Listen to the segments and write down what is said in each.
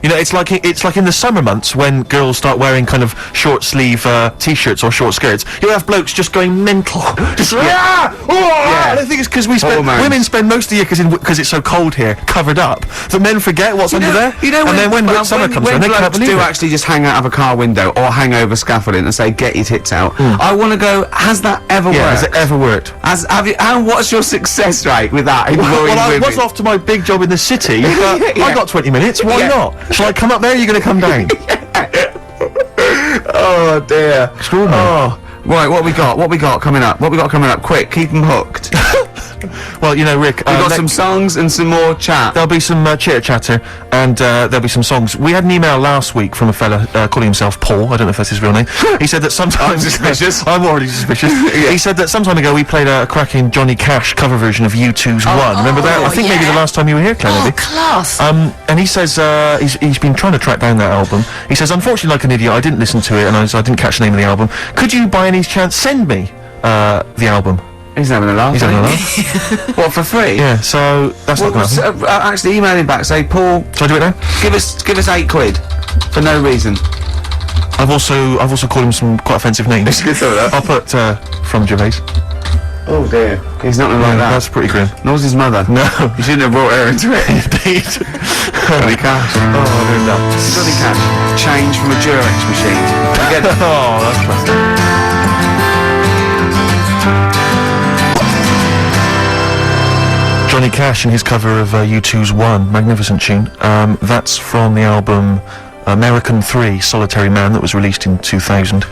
You know, it's like in the summer months when girls start wearing kind of short sleeve t-shirts or short skirts. You'll have blokes just going mental. Just and I think it's because women spend most of the year because it's so cold here covered up that men forget what's under there. You know, and then when summer comes around, they can't believe it. Actually just hang out of a car window or hang over scaffolding and say, "Get your tits out." I want to go. Has that ever worked? Has it ever worked? What's your success rate with that? Well, I was off to my big job in the city. I got 20 minutes. Why not? Shall I come up there? Or are you going to come down? Oh dear. Extraordinary. Oh. Right, what we got coming up? Quick, keep them hooked. Well, you know, Rick, we've got some songs and some more chat. There'll be some chitter-chatter, and there'll be some songs. We had an email last week from a fella calling himself Paul. I don't know if that's his real name. He said that sometimes... I'm suspicious. I'm already suspicious. He said that some time ago we played a cracking Johnny Cash cover version of U2's One. Remember that? I think maybe the last time you were here, Claire, maybe. Class. And he says he's been trying to track down that album. He says, unfortunately, like an idiot, I didn't listen to it, and I didn't catch the name of the album. Could you, by any chance, send me the album? He's having a laugh. He's having a laugh. What, for free? Yeah, so that's not going to happen. Actually, email him back. Say, Paul. Shall I do it now? Give us £8 for no reason. I've also called him some quite offensive names. I'll put from Gervais. Oh dear. He's not going to like that. That's pretty grim. Nor's his mother. No. You shouldn't have brought her into it. Indeed. Johnny Cash. Oh, I heard that. Johnny Cash. Change from a Durex machine. Again. Oh, that's classic. Johnny Cash and his cover of U2's One, magnificent tune. That's from the album American 3, Solitary Man, that was released in 2000.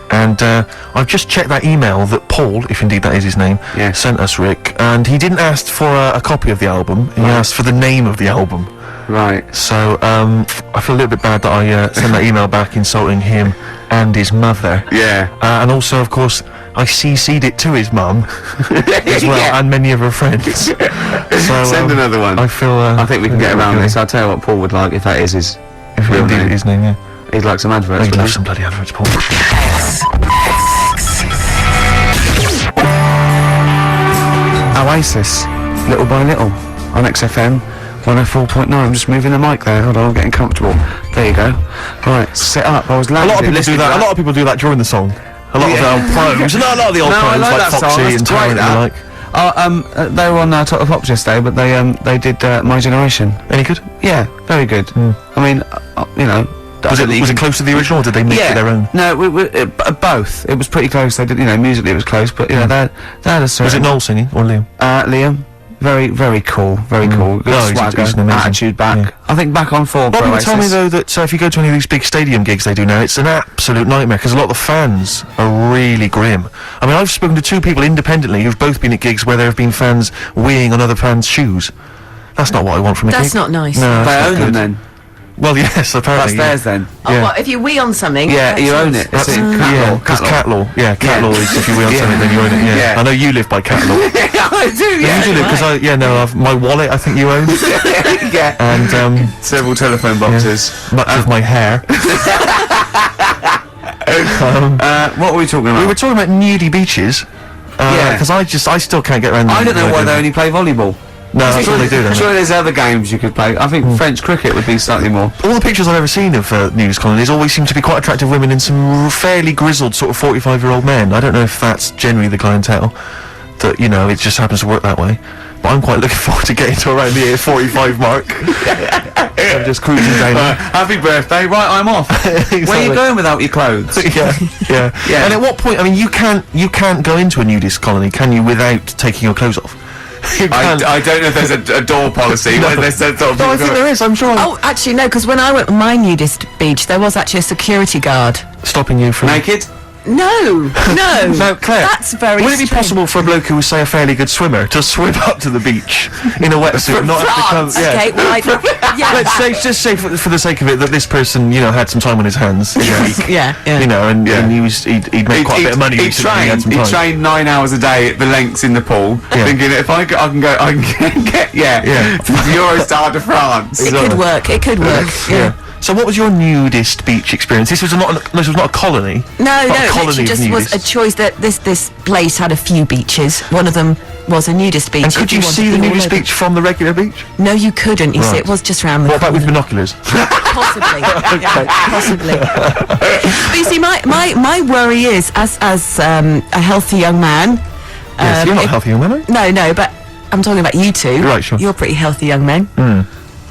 And I've just checked that email that Paul, if indeed that is his name, sent us, Rick, and he didn't ask for a copy of the album, he asked for the name of the album. Right. So, I feel a little bit bad that I sent that email back insulting him and his mother. Yeah. And also, of course, I CC'd it to his mum as well, and many of her friends. So, send another one. I feel. I think we can get around this. I'll tell you what Paul would like if that is his. If real name. His name, yeah. He'd like some adverts. He'd love some bloody adverts, Paul. Oasis, Little by Little, on XFM 104.9. I'm just moving the mic there. Hold on, I'm getting comfortable. There you go. Right, sit up. I was a lot of people do that. A lot of people do that during the song. A lot of the old pros. No, a lot of the old pros like Foxy and Tarrant and the like. They were on Top of the Pops yesterday, but they did My Generation. Any good? Yeah, very good. I mean, you know. Was it close to the original, or did they make it their own? No, both. It was pretty close. They did, you know, musically it was close, but you know, they had a certain. Was it Noel singing or Liam? Liam. Very, very cool. Very cool. Good swagger, he's an amazing attitude back. Yeah. I think back on form. People tell me though that if you go to any of these big stadium gigs they do now, it's an absolute nightmare because a lot of the fans are really grim. I mean, I've spoken to two people independently who've both been at gigs where there have been fans weeing on other fans' shoes. That's not what I want from a gig. That's not nice. No, they own them then. Well, yes, apparently. That's theirs then. Oh, what, if you wee on something? Yeah, you own it. That's because cat law. Yeah, cat law is if you wee on something, then you own it. Yeah. I know you live by cat law. I do. Yeah, you do live because my wallet I think you own. Yeah. And several telephone boxes. Much of my hair. What were we talking about? We were talking about nudie beaches. Because I still can't get around. I don't know why they only play volleyball. No, that's what they do, don't they? Sure, there's other games you could play. I think French cricket would be slightly more. All the pictures I've ever seen of nudist colonies always seem to be quite attractive women and some fairly grizzled sort of 45-year-old men. I don't know if that's generally the clientele, that, you know, it just happens to work that way. But I'm quite looking forward to getting to around the 45 mark. I'm just cruising down. Happy birthday! Right, I'm off. Exactly. Where are you going without your clothes? yeah. And at what point? I mean, you can't go into a nudist colony, can you, without taking your clothes off? I don't know if there's a door policy. No, I think there is. I'm sure. Oh, actually, no, because when I went on my nudist beach, there was actually a security guard stopping you from naked. No. No, Claire. That's very Would it be possible for a bloke who was, say, a fairly good swimmer to swim up to the beach in a wetsuit, not have to come? Okay, well, Let's say for the sake of it that this person, you know, had some time on his hands. Yeah. You know, and he'd made quite a bit of money. He trained 9 hours a day at the lengths in the pool, thinking if I can get Eurostar to France. It could work. Yeah. So what was your nudist beach experience? This was not a colony. No, it just was a choice that this place had a few beaches. One of them was a nudist beach. And could if you wanted see to the be all nudist over- beach from the regular beach? No, you couldn't. You see, Right. it was just round the What about with corner. binoculars? Possibly. Yeah, possibly. But you see, my worry is, as a healthy young man... Yes, you're not if- healthy, young man, are you? No, but I'm talking about you two. Right, sure. You're pretty healthy young men.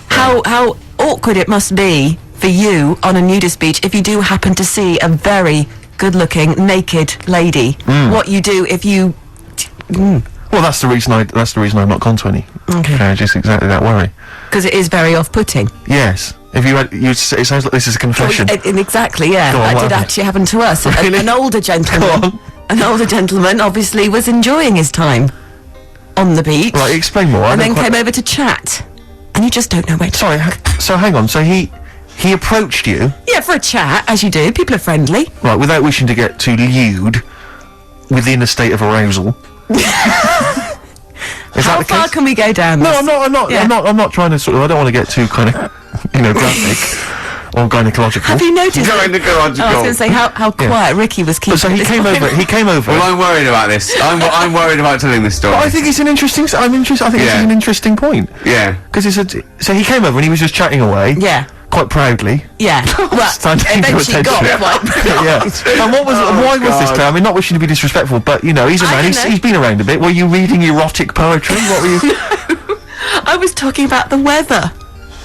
How awkward it must be for you on a nudist beach if you do happen to see a very good-looking naked lady. What you do if you... Well, that's the reason I've not gone to any. Okay. Just exactly that worry. Because it is very off-putting. Yes. If you had, it sounds like this is a confession. Exactly, yeah. Go on, That what did happened? actually happen to us. Really? An older gentleman. Go on. An older gentleman obviously was enjoying his time on the beach. Right, explain more. I And don't then quite- came over to chat. And you just don't know where to... Sorry, so hang on. So he approached you, Yeah, for a chat, as you do. People are friendly. right, without wishing to get too lewd, within a state of arousal. Is How that the far case? can we go down No, this? I'm not. I'm not trying to sort of. I don't want to get too kind of, graphic or gynecological. Have you noticed... Gynecological. I was going to say how quiet Ricky was keeping But so he this came point. over. He came over. Well, I'm worried about this. I'm worried about telling this story. But I think it's an interesting. I think this is Yeah. an interesting point. Yeah. Because so he came over and he was just chatting away. Yeah. Quite proudly. Yeah. Well, Standing to eventually got attention. quite... Yeah. And why was this? Claire? I mean, not wishing to be disrespectful, but he's a I man. don't know. He's been around a bit. Were you reading erotic poetry? What were you? I was talking about the weather.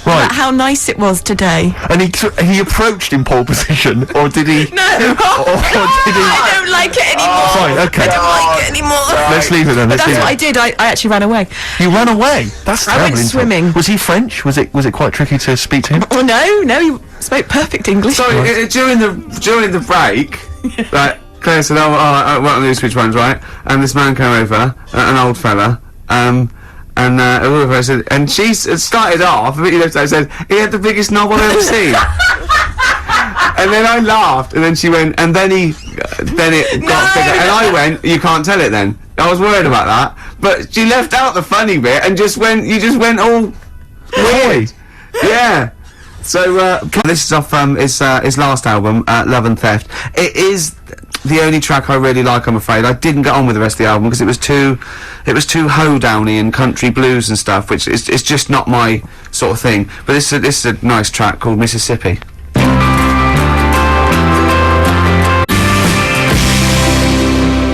Right. About how nice it was today. And he approached in pole position, or did he? No. Or did he? I don't like it anymore. Fine. Okay. I don't like it anymore. Let's leave it then. But Let's that's leave what I it. did. I actually ran away. You ran away. That's I went terrible, isn't it? swimming. Was he French? Was it quite tricky to speak to him? Oh, no, you spoke perfect English. So during the break, like Claire said, I won't lose which ones, right? And this man came over, an old fella, and all of us said, and she started off. Said he had the biggest knob I've ever seen. And then I laughed, and then she went, and then it got bigger, and I went, you can't tell it then. I was worried about that, but she left out the funny bit and you just went all weird. Yeah. So this is off his last album, Love and Theft. It is the only track I really like, I'm afraid. I didn't get on with the rest of the album because it was too hoedowny and country blues and stuff, which is it's just not my sort of thing. But this is a nice track called Mississippi.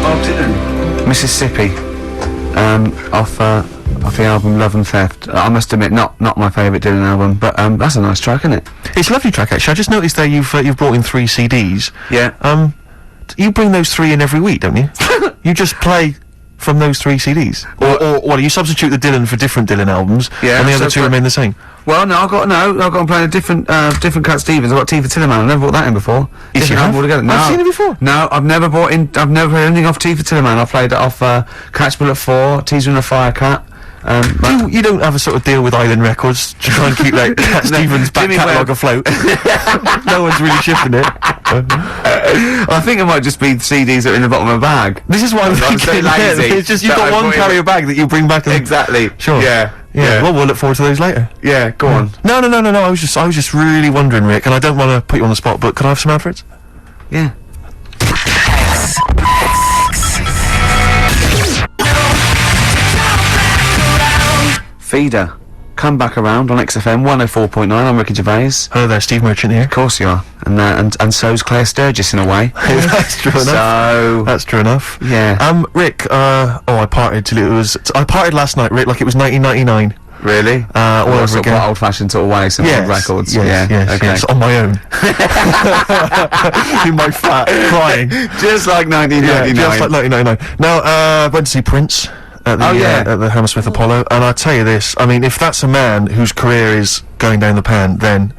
Bob Dylan, Mississippi, off the album Love and Theft. I must admit, not my favourite Dylan album, but that's a nice track, isn't it? It's a lovely track, actually. I just noticed there you've brought in 3 CDs. Yeah. You bring those 3 in every week, don't you? You just play from those 3 CDs, or what? You substitute the Dylan for different Dylan albums, Yeah, and the other so 2 remain the same. Well, no, I've got playing a different Cat Stevens. I've got T for Tillerman. I've never brought that in before. Yes, you Different have? album altogether. No, I've seen it before. No, I've never played anything off T for Tillerman. I've played it off Catchable at 4, Teaser and a Firecat. You don't have a sort of deal with Island Records to try and keep that Cat Stevens back Jimmy catalogue Webb. afloat. No one's really shipping it. I think it might just be CDs that are in the bottom of a bag. This is why I'm I'm so thinking. lazy It's just you've that got I one brought in- carrier bag that you bring back. And Exactly. Sure. Yeah. Well, we'll look forward to those later. Yeah. Go on. No. I was just really wondering, Rick, and I don't want to put you on the spot, but could I have some adverts? Yeah. Feeder. Come back around on XFM 104.9. I'm Ricky Gervais. Hello there, Steve Merchant here. Of course you are. And so's Claire Sturgis in a way. That's true enough. So That's true enough. yeah. Rick, I partied till I partied last night, Rick, like it was 1999. Really? All over sort of again. old-fashioned sort of way, some old records. Yes, Okay. yes, on my own. In my flat, crying. Just like 1999. Yeah, just like 1999. Now, went to see Prince at the, Oh, yeah. at the Hammersmith Apollo, and I tell you this, I mean, if that's a man whose career is going down the pan, then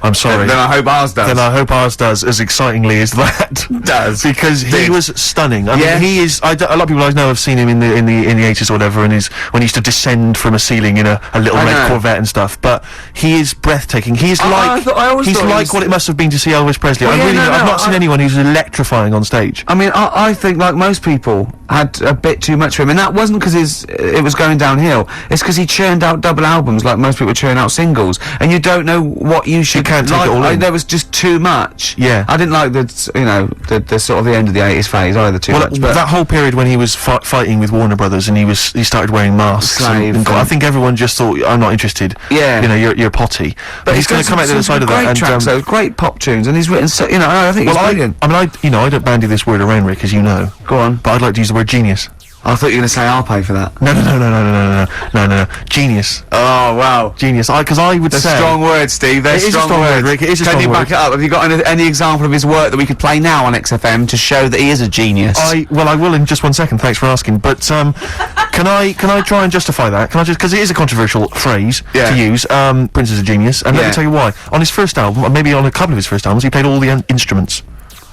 I'm sorry. Then I hope ours does. Then I hope ours does as excitingly as that Does. because he Did. was stunning. I Yeah. mean, he is. A lot of people I know have seen him in the 80s or whatever, and when he used to descend from a ceiling in a little I red know. Corvette and stuff. But he is breathtaking. He's like I always he's thought he like was- what it must have been to see Elvis Presley. Well, I yeah, really, no, I've no, not seen anyone who's electrifying on stage. I mean, I think like most people, had a bit too much for him, and that wasn't because it was going downhill. It's because he churned out double albums like most people churn out singles, and you don't know what you should. You can't take like. it all in. There was just too much. Yeah. I didn't like the sort of the end of the 80s phase either too much. But that whole period when he was fighting with Warner Brothers and he started wearing masks. Slave, I think everyone just thought, I'm not interested. Yeah. You know, you're potty. But he's going to come out the other side of that. Great And tracks, great pop tunes, and he's written. So, I think well, he's brilliant. I don't bandy this word around, Rick, as you know. Go on. But I'd like to use the word genius. I thought you were going to say I'll pay for that. No. Genius. Oh wow. Genius. Because I would They're say. strong words, Steve. They're It is a strong word, Rick. It is a Can strong you back word. it up? Have you got any example of his work that we could play now on XFM to show that he is a genius? I will in just 1 second. Thanks for asking. But can I try and justify that? Can I just, because it is a controversial phrase Yeah. to use. Prince is a genius, and let Yeah. me tell you why. On his first album, or maybe on a couple of his first albums, he played all the instruments.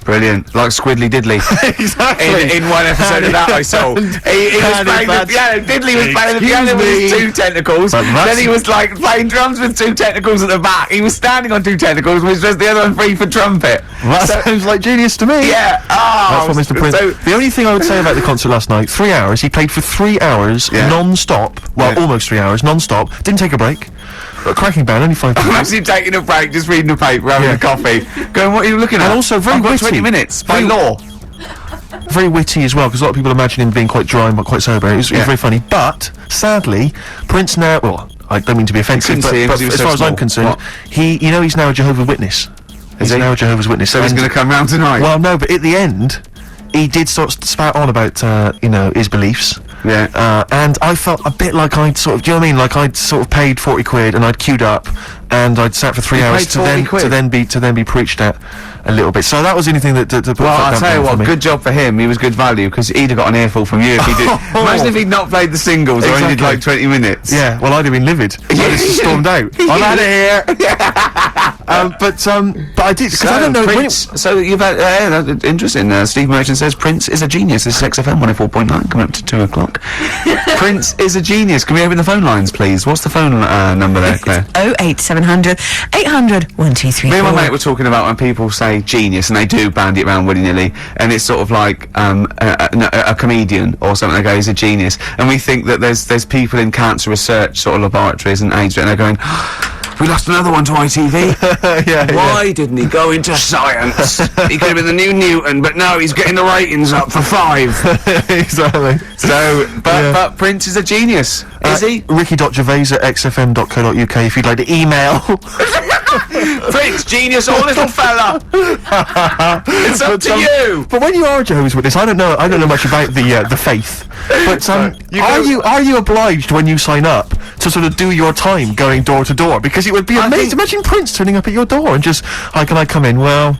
Brilliant. Like Squiddly Diddly. Exactly. In one episode of that I saw. He was playing the piano. Diddley was playing the piano with his two tentacles. But that's- Then he was like playing drums with two tentacles at the back. He was standing on two tentacles, which was the other one free for trumpet. That sounds like genius to me. Yeah. Oh, That's what Mr. Prince. So, The only thing I would say about the concert last night, 3 hours. He played for 3 hours Yeah. non-stop. Well, Yeah. almost 3 hours non-stop. Didn't take a break. A cracking band, only 5 I'm people. actually taking a break, just reading the paper, having Yeah. a coffee. Going, what are you looking at? And also very I've got witty. 20 minutes by Very- law. Very witty as well, because a lot of people imagine him being quite dry but quite sober. It was Yeah. very funny. But sadly, Prince now. Well, I don't mean to be offensive, couldn't but, see him but 'cause he was as so far as I'm small. concerned, What? he's now a Jehovah's Witness. He's he? now a Jehovah's Witness. So he's And- going to come round tonight. Well, no, but at the end, he did sort of spout on about his beliefs. Yeah. And I felt a bit like I'd sort of, do you know what I mean? Like I'd sort of paid 40 quid and I'd queued up and I'd sat for 3 You hours paid 40 quid? to then be preached at a little bit. So that was anything that put Well, a I'll damper tell you on for what, me. good job for him. He was good value, because he'd have got an earful from you if he did. Imagine if he'd not played the singles or only did Exactly. like 20 minutes. Yeah, well, I'd have been livid. I'd have just stormed out. I'm out of here. But I did, because I don't know. when Prince, so you've had, interesting, Steve Merchant says Prince is a genius. This is XFM 104.9, coming up to 2 o'clock. Prince is a genius. Can we open the phone lines, please? What's the phone number there, Claire? 08700 800 1234. Me and my mate were talking about when people say genius, and they do bandy it around willy-nilly, and it's sort of like a comedian or something. They go, he's a genius, and we think that there's people in cancer research sort of laboratories and AIDS, and they're going, we lost another one to ITV. yeah, Why didn't he go into science? He could have been the new Newton, but no, he's getting the ratings up for 5. exactly. So, but Prince is a genius, is he? Ricky.gervais@xfm.co.uk if you'd like to email. Prince, genius or little fella? It's up to you. But when you are a Jehovah's Witness, I don't know much about the faith. But are you obliged when you sign up to sort of do your time going door to door? Because it would be amazing. Imagine Prince turning up at your door and just, hi, can I come in? Well,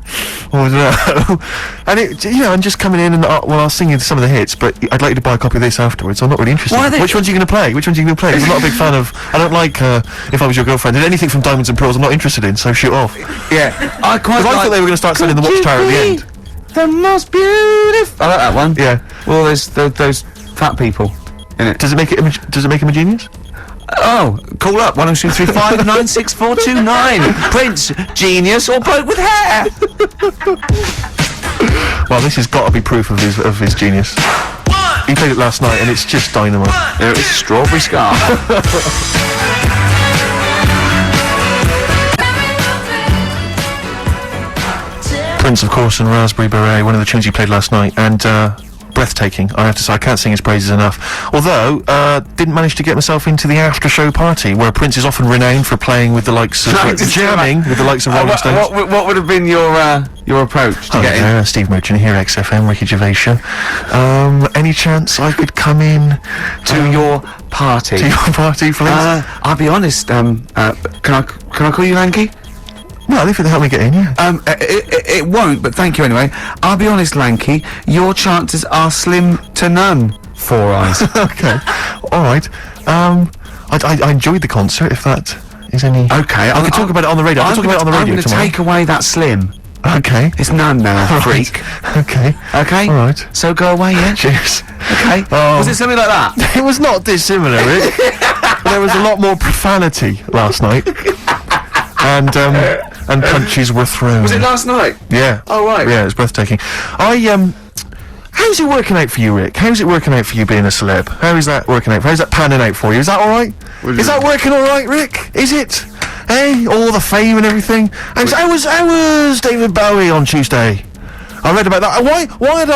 I don't know. And and just coming in and I'll sing you some of the hits, but I'd like you to buy a copy of this afterwards. I'm not really interested. Why are they- Which ones are you going to play? Which ones are you going to play? 'Cause I'm not a big fan of. I don't like If I Was Your Girlfriend. And anything from Diamonds and Pearls, I'm not interested in. So shoot off. Yeah, I quite Because I thought they were going to start selling the Watchtower at the end. The most beautiful. I like that one. Yeah. Well, there's those fat people in it. Does it make him a genius? Oh, call up 10235 96429. Prince, genius or bloke with hair? Well, this has got to be proof of his genius. He played it last night, and it's just dynamite. There is Strawberry Scar. Prince, of course, and Raspberry Beret, one of the tunes he played last night, and breathtaking. I have to say, I can't sing his praises enough. Although, didn't manage to get myself into the after-show party, where Prince is often renowned for playing with the likes of jamming with the likes of Rolling Stones. What would have been your approach to get in? Steve Merchant here, XFM, Ricky Gervais show. Any chance I could come in To your party? to your party, please? I'll be honest. Can I call you Lanky? Well, if it help me get in, yeah. It won't, but thank you anyway. I'll be honest, Lanky. Your chances are slim to none. 4 eyes. Okay, all right. I enjoyed the concert. If that is any. Okay, I could talk about it on the radio. I'll talk about it on the radio I'm going to tomorrow. take away that slim. Okay. It's none now, All right. freak. Okay. Okay. All right. So go away, yeah. Cheers. Okay. Oh. Was it something like that? It was not dissimilar. There was a lot more profanity last night, and punches were thrown. Was it last night? Yeah. Oh, right. Yeah, it was breathtaking. How's it working out for you, Rick? How's it working out for you being a celeb? How is that working out? How's that panning out for you? Is that all right? Is that working all right, Rick? Is it? Hey, all the fame and everything. How was David Bowie on Tuesday? I read about that. Why did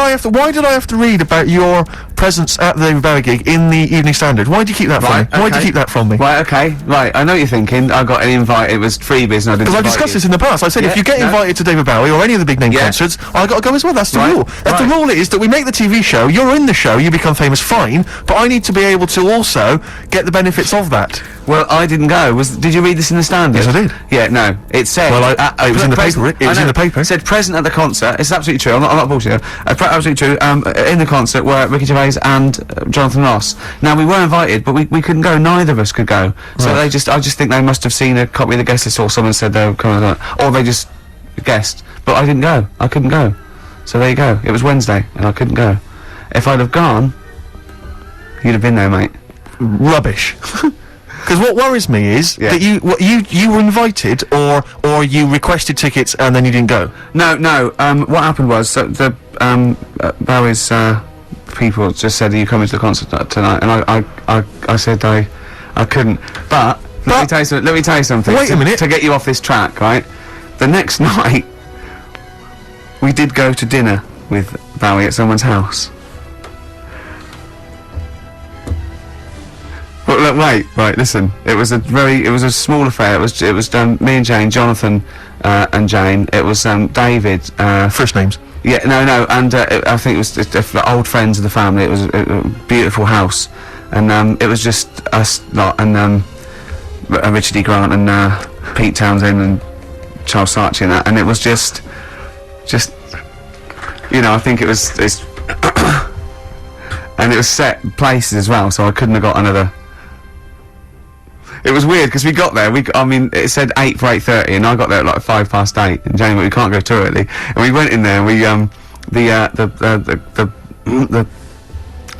I have to read about your presence at the David Bowie gig in the Evening Standard? Why did you keep that from me? Why did you keep that from me? Right, okay, right. I know what you're thinking. I got an invite. It was freebies, and I didn't. Because I discussed this in the past. I said if you get invited to David Bowie or any of the big name concerts, I got to go as well. That's the rule. The rule is that we make the TV show. You're in the show. You become famous. Fine, but I need to be able to also get the benefits of that. Well, I didn't go. Did you read this in the Standard? Yes, I did. Yeah, no. It said. Well, it was in the paper. Rick. It was in the paper. It said present at the concert. It's absolutely true. I'm not bullshitting. Absolutely true. In the concert were Ricky Gervais and Jonathan Ross. Now we were invited, but we couldn't go. Neither of us could go. So I just think they must have seen a copy of the guest list, or someone said they were coming, or they just guessed. But I didn't go. I couldn't go. So there you go. It was Wednesday, and I couldn't go. If I'd have gone, you'd have been there, mate. Rubbish. Because what worries me is that you were invited, or you requested tickets and then you didn't go. No. What happened was the Bowie's people just said, "Are you coming to the concert tonight?" And I said I couldn't. But let me tell you something. Wait a minute. To get you off this track, right? The next night, we did go to dinner with Bowie at someone's house. But look, right, listen. It was a small affair. It was me and Jane, Jonathan, and Jane. It was David. First names. Yeah, no, and I think it was old friends of the family. It was a beautiful house, and it was just us lot, and Richard E. Grant and Pete Townsend and Charles Saatchi and that, and it was just I think it was and it was set places as well, so I couldn't have got another. It was weird because we got there. It said 8 for 8:30, and I got there at like 8:05. And Jane, we can't go too early. And we went in there. And we the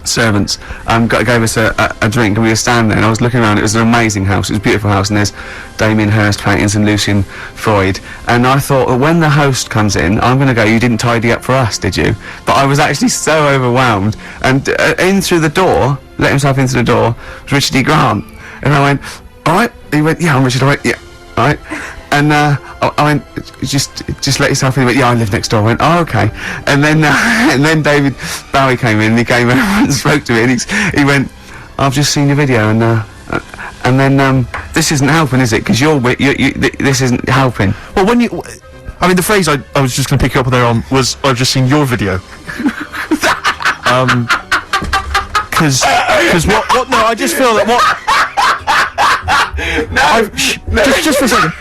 servants gave us a drink, and we were standing there. And I was looking around. It was an amazing house. It was a beautiful house. And there's Damien Hirst paintings and Lucian Freud. And I thought, well, when the host comes in, I'm going to go, "You didn't tidy up for us, did you?" But I was actually so overwhelmed. And in through the door, let himself into the door, was Richard E. Grant. And I went, "All right." He went, "Yeah, I'm Richard." I went, "Yeah, all right." And I went, just let yourself in. He went, "Yeah, I live next door." I went, "Oh, okay." And then David Bowie came in, and he came over and spoke to me, and he went, "I've just seen your video, and then this isn't helping, is it? Because this isn't helping." Well, the phrase I was just going to pick you up there on was, "I've just seen your video." Because what? No, I just feel that what. Just for a second.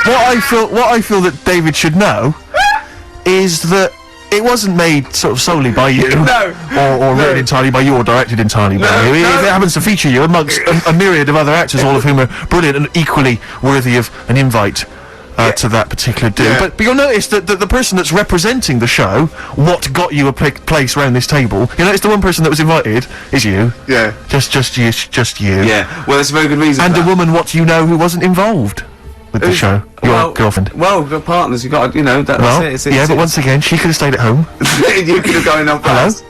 What I feel that David should know is that it wasn't made sort of solely by you, or written entirely by you, or directed entirely by you. It happens to feature you amongst a myriad of other actors, all of whom are brilliant and equally worthy of an invite to that particular do. Yeah. But you'll notice that the person that's representing the show, what got you a place around this table, you notice the one person that was invited is you. Yeah. Just you. Yeah. Well, that's a very good reason. And a woman, what you know, who wasn't involved with the show. Your girlfriend. Well, your partners, you got to, that's it. But once again, she could have stayed at home. You could have gone on first.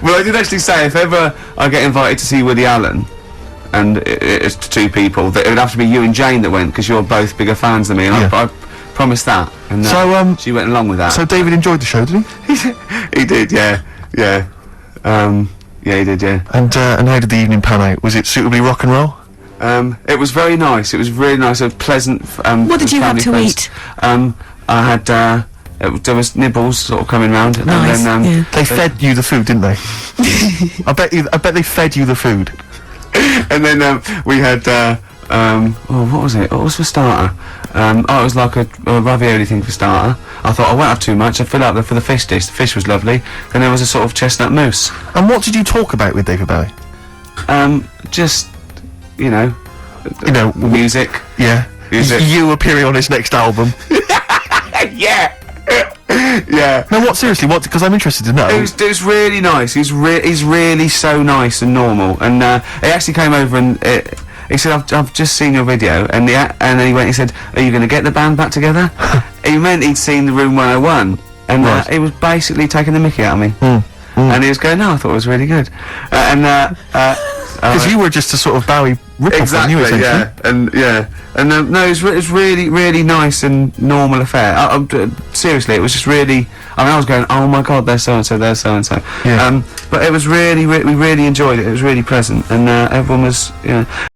Well, I did actually say, if ever I get invited to see Woody Allen, and it's two people, that it would have to be you and Jane that went, because you're both bigger fans than me, and I promised that. And so she went along with that. So David enjoyed the show, did he? He did, yeah. Yeah, he did, yeah. And how did the evening pan out? Was it suitably rock and roll? It was very nice. It was really nice. A pleasant. What did you have to eat? I had. There was nibbles sort of coming round, nice. And then they fed you the food, didn't they? I bet they fed you the food. And then we had. What was it? What was for starter? It was like a ravioli thing for starter. I thought I won't have too much. I fill out for the fish dish. The fish was lovely. Then there was a sort of chestnut mousse. And what did you talk about with David Bowie? Just music. Yeah. Music. You appearing on his next album. Yeah. Yeah. No, what? Seriously, what? Because I'm interested to know. It was really nice. He's really so nice and normal. And he actually came over and he said, I've just seen your video, and and then he went, he said, are you going to get the band back together? He meant he'd seen the Room 101, and Right. he was basically taking the mickey out of me. And he was going, no, I thought it was really good. Because you were just a sort of Bowie rip-off, Exactly, weren't you, essentially? no, it was really, really nice and normal affair. Seriously, it was just really. I mean, I was going, oh my god, there's so and so, there's so and so. Yeah. But it was really, we really enjoyed it. It was really pleasant, and everyone was,